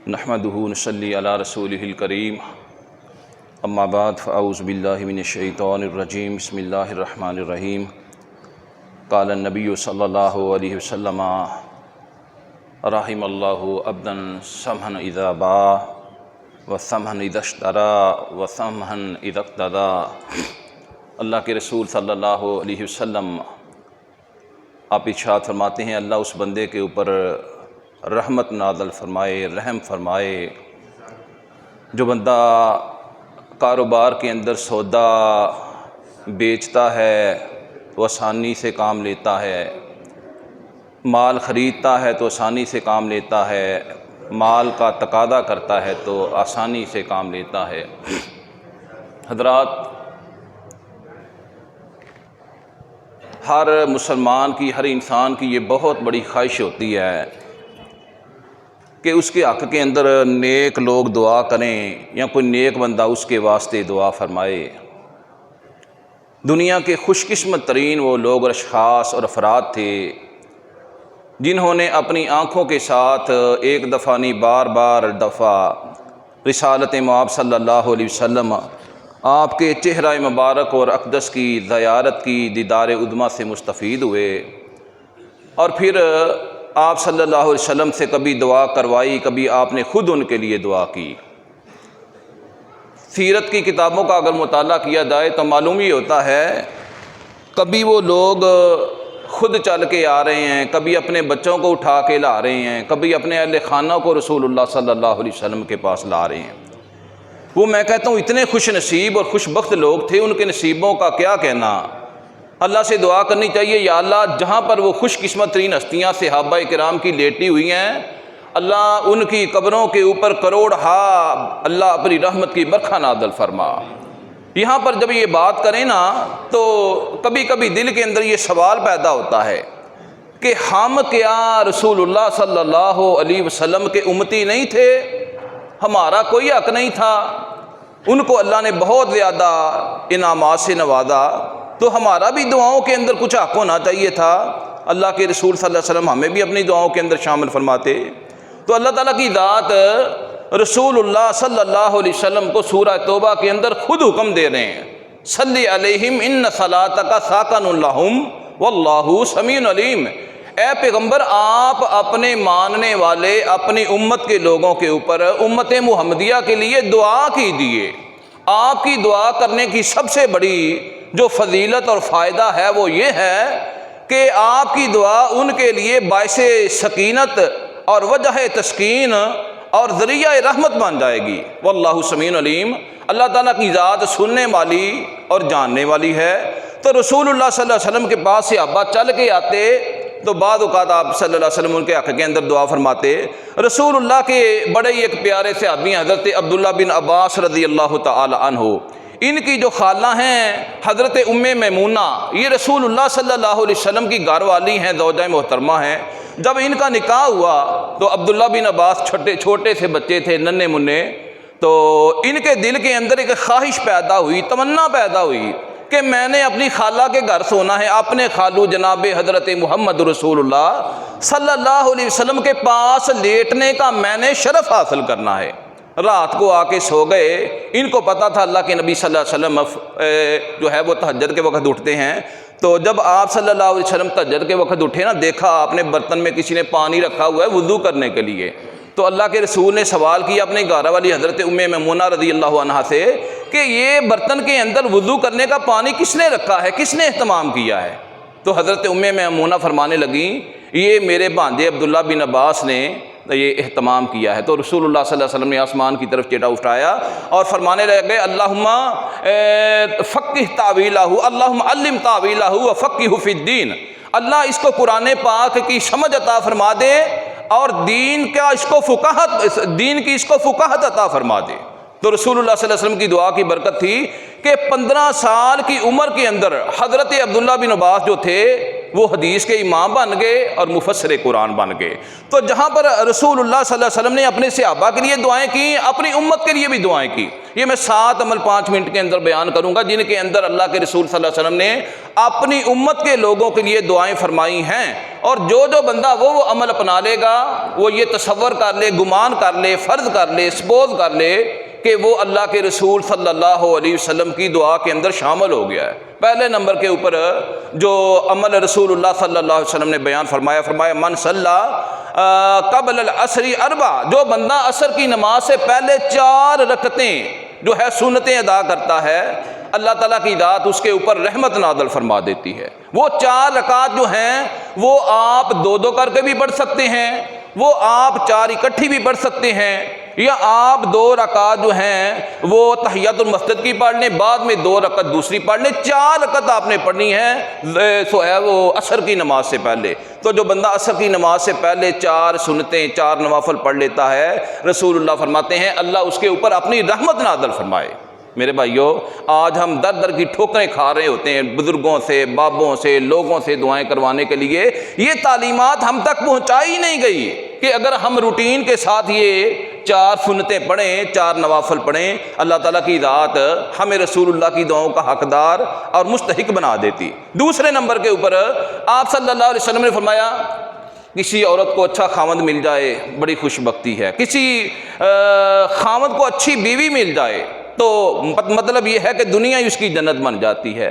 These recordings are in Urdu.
نحمدہ ونصلی علی رسولہ الکریم اما بعد فاعوذ باللہ من الشیطان الرجیم بسم اللہ الرحمن الرحیم قال النبی صلی اللہ علیہ وسلم رحم اللہ عبدا سمحا اذا باع وسمحا اذا اشترى وسمحا اذا اقتضى۔ اللہ کے رسول صلی اللہ علیہ وسلم آپ ارشاد فرماتے ہیں اللہ اس بندے کے اوپر رحمت نازل فرمائے، رحم فرمائے جو بندہ کاروبار کے اندر سودا بیچتا ہے تو آسانی سے کام لیتا ہے، مال خریدتا ہے تو آسانی سے کام لیتا ہے، مال کا تقاضا کرتا ہے تو آسانی سے کام لیتا ہے۔ حضرات، ہر مسلمان کی، ہر انسان کی یہ بہت بڑی خواہش ہوتی ہے کہ اس کے حق کے اندر نیک لوگ دعا کریں یا کوئی نیک بندہ اس کے واسطے دعا فرمائے۔ دنیا کے خوش قسمت ترین وہ لوگ اور اشخاص اور افراد تھے جنہوں نے اپنی آنکھوں کے ساتھ ایک دفعہ نہیں بار دفعہ رسالت مآب صلی اللہ علیہ وسلم آپ کے چہرہ مبارک اور اقدس کی زیارت کی، دیدار عظمیٰ سے مستفید ہوئے، اور پھر آپ صلی اللہ علیہ وسلم سے کبھی دعا کروائی، کبھی آپ نے خود ان کے لیے دعا کی۔ سیرت کی کتابوں کا اگر مطالعہ کیا جائے تو معلوم ہی ہوتا ہے کبھی وہ لوگ خود چل کے آ رہے ہیں، کبھی اپنے بچوں کو اٹھا کے لا رہے ہیں، کبھی اپنے اہل خانہ کو رسول اللہ صلی اللہ علیہ وسلم کے پاس لا رہے ہیں۔ وہ میں کہتا ہوں اتنے خوش نصیب اور خوش بخت لوگ تھے، ان کے نصیبوں کا کیا کہنا۔ اللہ سے دعا کرنی چاہیے، یا اللہ جہاں پر وہ خوش قسمت ترین ہستیاں صحابہ کرام کی لیٹی ہوئی ہیں، اللہ ان کی قبروں کے اوپر کروڑ اللہ اپنی رحمت کی برکھا نازل فرما۔ یہاں پر جب یہ بات کریں نا تو کبھی کبھی دل کے اندر یہ سوال پیدا ہوتا ہے کہ ہم کیا رسول اللہ صلی اللہ علیہ وسلم کے امتی نہیں تھے؟ ہمارا کوئی حق نہیں تھا؟ ان کو اللہ نے بہت زیادہ انعامات سے نوازا، تو ہمارا بھی دعاؤں کے اندر کچھ حق ہونا چاہیے تھا۔ اللہ کے رسول صلی اللہ علیہ وسلم ہمیں بھی اپنی دعاؤں کے اندر شامل فرماتے۔ تو اللہ تعالیٰ کی ذات رسول اللہ صلی اللہ علیہ وسلم کو سورہ توبہ کے اندر خود حکم دے رہے ہیں، صلی علیہم ان صلاتک ساکن لہم واللہ سمیع علیم۔ اے پیغمبر، آپ اپنے ماننے والے اپنی امت کے لوگوں کے اوپر، امت محمدیہ کے لیے دعا کیجیے۔ آپ کی دعا کرنے کی سب سے بڑی جو فضیلت اور فائدہ ہے وہ یہ ہے کہ آپ کی دعا ان کے لیے باعث سکینت اور وجہ تسکین اور ذریعہ رحمت بن جائے گی۔ واللہ سمیع علیم۔ اللہ تعالیٰ کی ذات سننے والی اور جاننے والی ہے۔ تو رسول اللہ صلی اللہ علیہ وسلم کے پاس صحابہ چل کے آتے تو بعض اوقات آپ صلی اللہ علیہ وسلم ان کے حق کے اندر دعا فرماتے۔ رسول اللہ کے بڑے ہی ایک پیارے سے آدمی حضرت عبداللہ بن عباس رضی اللہ تعالی عنہ، ان کی جو خالہ ہیں حضرت ام میمونہ، یہ رسول اللہ صلی اللہ علیہ وسلم کی گھر والی ہیں، زوجہ محترمہ ہیں۔ جب ان کا نکاح ہوا تو عبداللہ بن عباس چھوٹے سے بچے تھے، ننھے منھے، تو ان کے دل کے اندر ایک خواہش پیدا ہوئی، تمنا پیدا ہوئی کہ میں نے اپنی خالہ کے گھر سونا ہے، اپنے خالو جناب حضرت محمد رسول اللہ صلی اللہ علیہ وسلم کے پاس لیٹنے کا میں نے شرف حاصل کرنا ہے۔ رات کو آ کے سو گئے۔ ان کو پتہ تھا اللہ کے نبی صلی اللہ علیہ وسلم جو ہے وہ تہجد کے وقت اٹھتے ہیں، تو جب آپ صلی اللہ علیہ وسلم تہجد کے وقت اٹھے نا، دیکھا آپ نے برتن میں کسی نے پانی رکھا ہوا ہے وضو کرنے کے لیے، تو اللہ کے رسول نے سوال کیا اپنے گھر والی حضرت ام میمونہ رضی اللہ عنہا سے کہ یہ برتن کے اندر وضو کرنے کا پانی کس نے رکھا ہے، کس نے اہتمام کیا ہے؟ تو حضرت ام میمونہ فرمانے لگیں یہ میرے بھانجے عبداللہ بن عباس نے یہ اہتمام کیا ہے۔ تو رسول اللہ صلی اللہ علیہ وسلم نے آسمان کی طرف چیٹا اٹھایا اور فرمانے لگے اللہم فقہ تعویلہ، اللہم علم تعویلہ وفقہ فی الدین۔ اللہ اس کو قرآن پاک کی سمجھ عطا فرما دے اور دین کی اس کو فقاہت عطا فرما دے۔ تو رسول اللہ صلی اللہ علیہ وسلم کی دعا کی برکت تھی کہ 15 سال کی عمر کے اندر حضرت عبداللہ بن عباس جو تھے وہ حدیث کے امام بن گئے اور مفسر قرآن بن گئے۔ تو جہاں پر رسول اللہ صلی اللہ علیہ وسلم نے اپنے صحابہ کے لیے دعائیں کی، اپنی امت کے لیے بھی دعائیں کی۔ یہ میں 7 عمل 5 منٹ کے اندر بیان کروں گا جن کے اندر اللہ کے رسول صلی اللہ علیہ وسلم نے اپنی امت کے لوگوں کے لیے دعائیں فرمائی ہیں، اور جو بندہ وہ عمل اپنا لے گا، وہ یہ تصور کر لے، گمان کر لے، فرض کر لے، سپوز کر لے کہ وہ اللہ کے رسول صلی اللہ علیہ وسلم کی دعا کے اندر شامل ہو گیا ہے۔ پہلے نمبر کے اوپر جو عمل رسول اللہ صلی اللہ علیہ وسلم نے بیان فرمایا من صلی قبل العصر اربع، جو بندہ عصر کی نماز سے پہلے 4 رکعتیں جو ہے سنتیں ادا کرتا ہے، اللہ تعالیٰ کی ذات اس کے اوپر رحمت نازل فرما دیتی ہے۔ وہ 4 رکعات جو ہیں وہ آپ 2 کر کے بھی پڑھ سکتے ہیں، وہ آپ 4 اکٹھی بھی پڑھ سکتے ہیں، یا آپ 2 رکعت جو ہیں وہ تحیۃ المسجد کی پڑھ لیں، بعد میں 2 رکعت دوسری پڑھ لیں، 4 رکعت آپ نے پڑھنی ہے سو ہے وہ عصر کی نماز سے پہلے۔ تو جو بندہ عصر کی نماز سے پہلے 4 سنتیں 4 نوافل پڑھ لیتا ہے، رسول اللہ فرماتے ہیں اللہ اس کے اوپر اپنی رحمت نازل فرمائے۔ میرے بھائیو، آج ہم در در کی ٹھوکریں کھا رہے ہوتے ہیں بزرگوں سے، بابوں سے، لوگوں سے دعائیں کروانے کے لیے۔ یہ تعلیمات ہم تک پہنچائی نہیں گئی کہ اگر ہم روٹین کے ساتھ یہ 4 سنتیں پڑھیں، 4 نوافل پڑھیں، اللہ تعالیٰ کی ذات ہمیں رسول اللہ کی دعاؤں کا حقدار اور مستحق بنا دیتی۔ دوسرے نمبر کے اوپر آپ صلی اللہ علیہ وسلم نے فرمایا کسی عورت کو اچھا خاوند مل جائے بڑی خوش بختی ہے، کسی خاوند کو اچھی بیوی مل جائے تو مطلب یہ ہے کہ دنیا ہی اس کی جنت بن جاتی ہے۔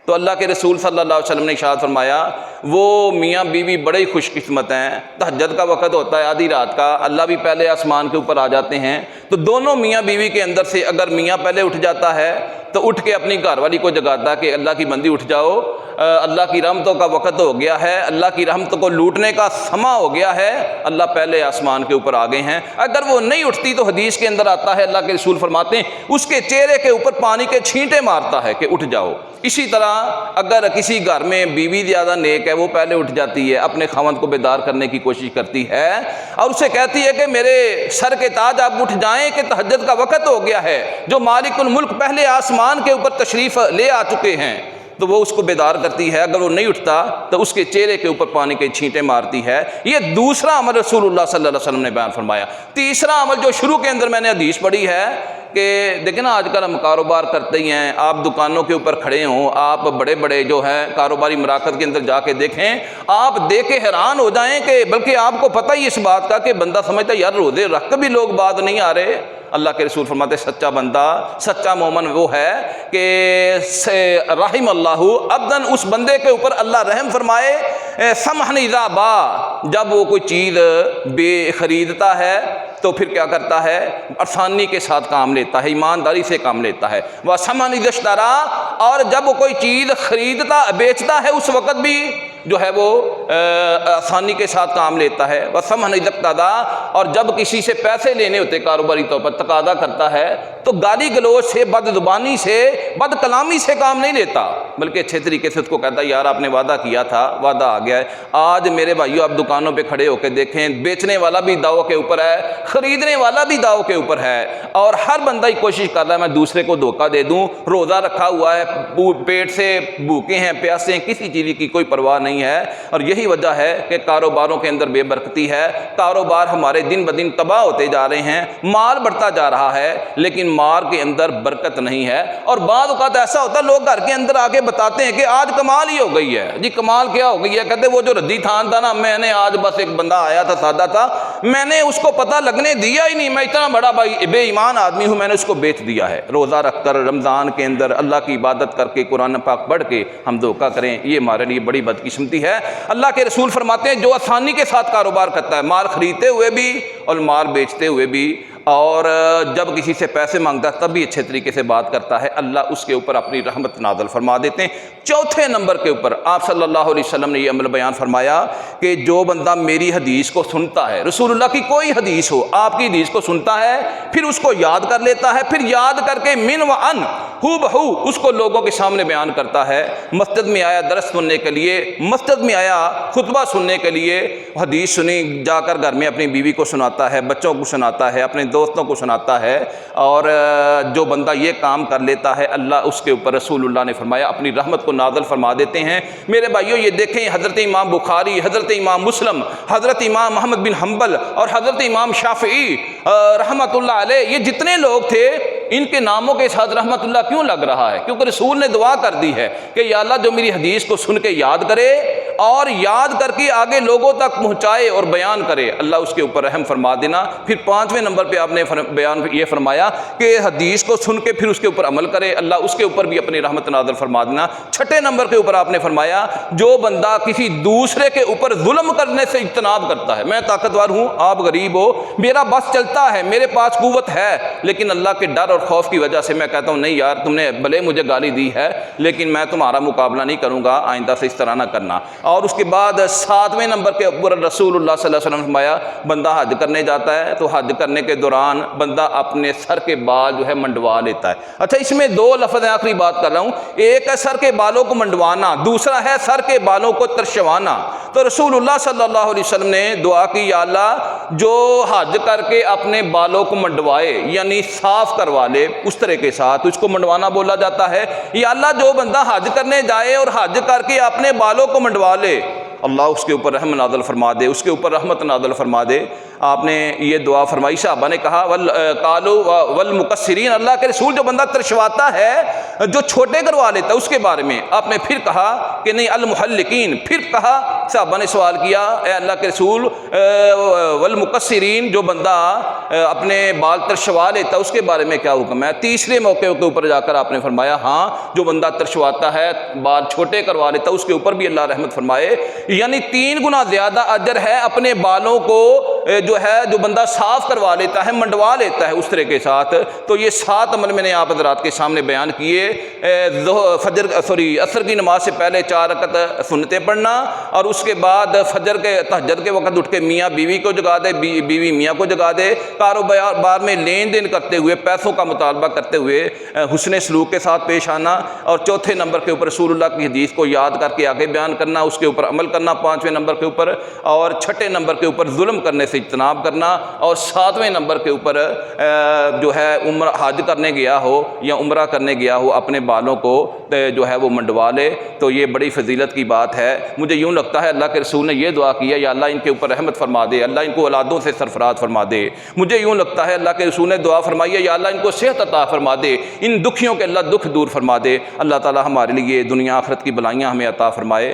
تو اللہ کے رسول صلی اللہ علیہ وسلم نے ارشاد فرمایا وہ میاں بیوی بڑے خوش قسمت ہیں، تہجد کا وقت ہوتا ہے آدھی رات کا، اللہ بھی پہلے آسمان کے اوپر آ جاتے ہیں، تو دونوں میاں بیوی کے اندر سے اگر میاں پہلے اٹھ جاتا ہے تو اٹھ کے اپنی گھر والی کو جگاتا کہ اللہ کی بندی اٹھ جاؤ، اللہ کی رحمتوں کا وقت ہو گیا ہے، اللہ کی رحمتوں کو لوٹنے کا سما ہو گیا ہے، اللہ پہلے آسمان کے اوپر آ گئے ہیں۔ اگر وہ نہیں اٹھتی تو حدیث کے اندر آتا ہے اللہ کے رسول فرماتے ہیں اس کے چہرے کے اوپر پانی کے چھینٹے مارتا ہے کہ اٹھ جاؤ۔ اسی طرح اگر کسی گھر میں بیوی زیادہ نیک ہے، وہ پہلے اٹھ جاتی ہے، اپنے خاوند کو بیدار کرنے کی کوشش کرتی ہے اور اسے کہتی ہے کہ میرے سر کے تاج آپ اٹھ جائیں کہ تہجد کا وقت ہو گیا ہے، جو مالک الملک پہلے آسمان کے اوپر تشریف لے آ چکے ہیں، تو وہ اس کو بیدار کرتی ہے۔ اگر وہ نہیں اٹھتا تو اس کے چہرے کے اوپر پانی کے چھینٹے مارتی ہے۔ یہ دوسرا عمل رسول اللہ صلی اللہ علیہ وسلم نے بیان فرمایا۔ تیسرا عمل جو شروع کے اندر میں نے حدیث پڑھی ہے کہ دیکھیں نا، آج کل ہم کاروبار کرتے ہی ہیں، آپ دکانوں کے اوپر کھڑے ہوں، آپ بڑے بڑے جو ہیں کاروباری مراکز کے اندر جا کے دیکھیں، آپ دیکھ کے حیران ہو جائیں کہ بلکہ آپ کو پتہ ہی اس بات کا کہ بندہ سمجھتا ہے یار روزے رکھ کے بھی لوگ بات نہیں آ رہے۔ اللہ کے رسول فرماتے سچا بندہ، سچا مومن وہ ہے کہ رحم اللہ عبدن، اس بندے کے اوپر اللہ رحم فرمائے، سمحن اذا باع، جب وہ کوئی چیز خریدتا ہے تو پھر کیا کرتا ہے، آسانی کے ساتھ کام لیتا ہے، ایمانداری سے کام لیتا ہے، وسمحن اذا اشترا، اور جب وہ کوئی چیز خریدتا بیچتا ہے اس وقت بھی جو ہے وہ آسانی کے ساتھ کام لیتا ہے، وسمحن اذا اقتضا، اور جب کسی سے پیسے لینے ہوتے کاروباری طور پر تقاضا کرتا ہے تو گالی گلوچ سے، بد زبانی سے، بد کلامی سے کام نہیں لیتا، بلکہ اچھے طریقے سے اس کو کہتا ہے یار آپ نے وعدہ کیا تھا، وعدہ آ گیا ہے۔ آج میرے بھائیو آپ دکانوں پہ کھڑے ہو کے دیکھیں، بیچنے والا بھی داؤ کے اوپر ہے، خریدنے والا بھی داؤ کے اوپر ہے، اور ہر بندہ ہی کوشش کر رہا ہے میں دوسرے کو دھوکہ دے دوں، روزہ رکھا ہوا ہے، پیٹ سے بھوکے ہیں، پیاسے ہیں، کسی چیز کی کوئی پرواہ نہیں ہے۔ اور یہی وجہ ہے کہ کاروباروں کے اندر بے برکتی ہے، کاروبار ہمارے دن بدن تباہ ہوتے جا رہے ہیں، مال بڑھتا جا رہا ہے لیکن مال کے اندر برکت نہیں ہے۔ اور بعض اوقات ایسا ہوتا ہے لوگ گھر کے اندر آ کے بتاتے ہیں کہ آج کمال ہی ہو گئی ہے، جی کمال کیا ہو گئی ہے، کہتے وہ جو ردی تھان تھا نا، میں نے آج بس ایک بندہ آیا تھا سادہ تھا، میں نے اس کو پتہ لگنے دیا ہی نہیں، میں اتنا بڑا بھائی بے ایمان آدمی ہوں، میں نے اس کو بیچ دیا ہے۔ روزہ رکھ کر رمضان کے اندر اللہ کی عبادت کر کے قرآن پاک پڑھ کے ہم دھوکہ کریں، یہ ہمارے لیے بڑی بدقسمتی ہے۔ اللہ کے رسول فرماتے ہیں جو آسانی کے ساتھ کاروبار کرتا ہے، مال خریدتے ہوئے بھی اور مال بیچتے ہوئے بھی، اور جب کسی سے پیسے مانگتا ہے تب بھی اچھے طریقے سے بات کرتا ہے، اللہ اس کے اوپر اپنی رحمت نازل فرما دیتے ہیں۔ چوتھے نمبر کے اوپر آپ صلی اللہ علیہ وسلم نے یہ عمل بیان فرمایا کہ جو بندہ میری حدیث کو سنتا ہے، رسول اللہ کی کوئی حدیث ہو، آپ کی حدیث کو سنتا ہے، پھر اس کو یاد کر لیتا ہے، پھر یاد کر کے من و ان ہو بہو اس کو لوگوں کے سامنے بیان کرتا ہے۔ مسجد میں آیا درس سننے کے لیے، مسجد میں آیا خطبہ سننے کے لیے، حدیث سنی، جا کر گھر میں اپنی بیوی کو سناتا ہے، بچوں کو سناتا ہے، اپنے دوستوں کو سناتا ہے، اور جو بندہ یہ کام کر لیتا ہے اللہ اس کے اوپر رسول اللہ نے فرمایا اپنی رحمت کو نازل فرما دیتے ہیں۔ میرے بھائیو یہ دیکھیں، حضرت امام بخاری، حضرت امام مسلم، حضرت امام محمد بن حنبل اور حضرت امام شافعی رحمۃ اللہ علیہ، یہ جتنے لوگ تھے ان کے ناموں کے ساتھ رحمت اللہ کیوں لگ رہا ہے؟ کیونکہ رسول نے دعا کر دی ہے کہ یا اللہ جو میری حدیث کو سن کے یاد کرے اور یاد کر کے آگے لوگوں تک پہنچائے اور بیان کرے، اللہ اس کے اوپر رحم فرما دینا۔ پھر 5ویں نمبر پہ آپ نے بیان یہ فرمایا کہ حدیث کو سن کے پھر اس کے اوپر عمل کرے، اللہ اس کے اوپر بھی اپنی رحمت نازل فرما دینا۔ 6 نمبر کے اوپر آپ نے فرمایا جو بندہ کسی دوسرے کے اوپر ظلم کرنے سے اجتناب کرتا ہے، میں طاقتور ہوں، آپ غریب ہو، میرا بس چلتا ہے، میرے پاس قوت ہے، لیکن اللہ کے ڈر اور خوف کی وجہ سے میں کہتا ہوں نہیں یار تم نے بھلے مجھے گالی دی ہے لیکن میں تمہارا مقابلہ نہیں کروں گا، آئندہ سے اس طرح نہ کرنا۔ اور اس کے بعد 7ویں نمبر کے اوپر رسول اللہ صلی اللہ علیہ وسلم نے فرمایا بندہ حج کرنے جاتا ہے تو حج کرنے کے دوران بندہ اپنے سر کے بال جو ہے منڈوا لیتا ہے۔ اچھا اس میں 2 لفظ ہیں، آخری بات کر رہا ہوں، ایک ہے سر کے بالوں کو منڈوانا، دوسرا ہے سر کے بالوں کو ترشوانا۔ تو رسول اللہ صلی اللہ علیہ وسلم نے دعا کی یا اللہ جو حج کر کے اپنے بالوں کو منڈوائے یعنی صاف کروا لے اس طرح کے ساتھ، اس کو منڈوانا بولا جاتا ہے، یا اللہ جو بندہ حج کرنے جائے اور حج کر کے اپنے بالوں کو منڈوا لے اللہ اس کے اوپر رحم نازل فرما دے، اس کے اوپر رحمت نازل فرما دے۔ آپ نے یہ دعا فرمائی، صحابہ نے کہا قالوا والمقصرین، اللہ کے رسول جو بندہ ترشواتا ہے جو چھوٹے کروا لیتا ہے اس کے بارے میں آپ نے پھر کہا کہ نہیں المحلقین، پھر کہا صحابہ نے سوال کیا اے اللہ کے رسول والمقصرین جو بندہ اپنے بال ترشوا لیتا ہے اس کے بارے میں کیا حکم ہے؟ تیسرے موقع کے اوپر جا کر آپ نے فرمایا ہاں جو بندہ ترشواتا ہے بال چھوٹے کروا لیتا ہے اس کے اوپر بھی اللہ رحمت فرمائے، یعنی 3 گنا زیادہ اجر ہے اپنے بالوں کو جو بندہ صاف کروا لیتا ہے منڈوا لیتا ہے اس طرح کے ساتھ۔ تو یہ 7 عمل میں نے آپ حضرات کے سامنے بیان کیے۔ عصر کی نماز سے پہلے 4 رکعت سنتیں پڑھنا، اور اس کے بعد فجر کے تہجد کے وقت اٹھ کے میاں بیوی کو جگا دے، بیوی میاں کو جگا دے، کاروبار میں لین دین کرتے ہوئے پیسوں کا مطالبہ کرتے ہوئے حسن سلوک کے ساتھ پیش آنا، اور 4تھے نمبر کے اوپر رسول اللہ کی حدیث کو یاد کر کے آگے بیان کرنا، اس کے اوپر عمل کرنا 5ویں نمبر کے اوپر، اور 6 نمبر کے اوپر ظلم کرنے سے اجتناب کرنا، اور 7ویں نمبر کے اوپر جو ہے عمرہ حج کرنے گیا ہو یا عمرہ کرنے گیا ہو اپنے بالوں کو جو ہے وہ منڈوا لے۔ تو یہ بڑی فضیلت کی بات ہے۔ مجھے یوں لگتا ہے اللہ کے رسول نے یہ دعا کی ہے یا اللہ ان کے اوپر رحمت فرما دے، اللہ ان کو اولادوں سے سرفراز فرما دے۔ مجھے یوں لگتا ہے اللہ کے رسول نے دعا فرمائی ہے یا اللہ ان کو صحت عطا فرما دے، ان دکھیوں کے اللہ دکھ دور فرما دے۔ اللہ تعالی ہمارے لیے دنیا آخرت کی بلائیاں ہمیں عطا فرمائے۔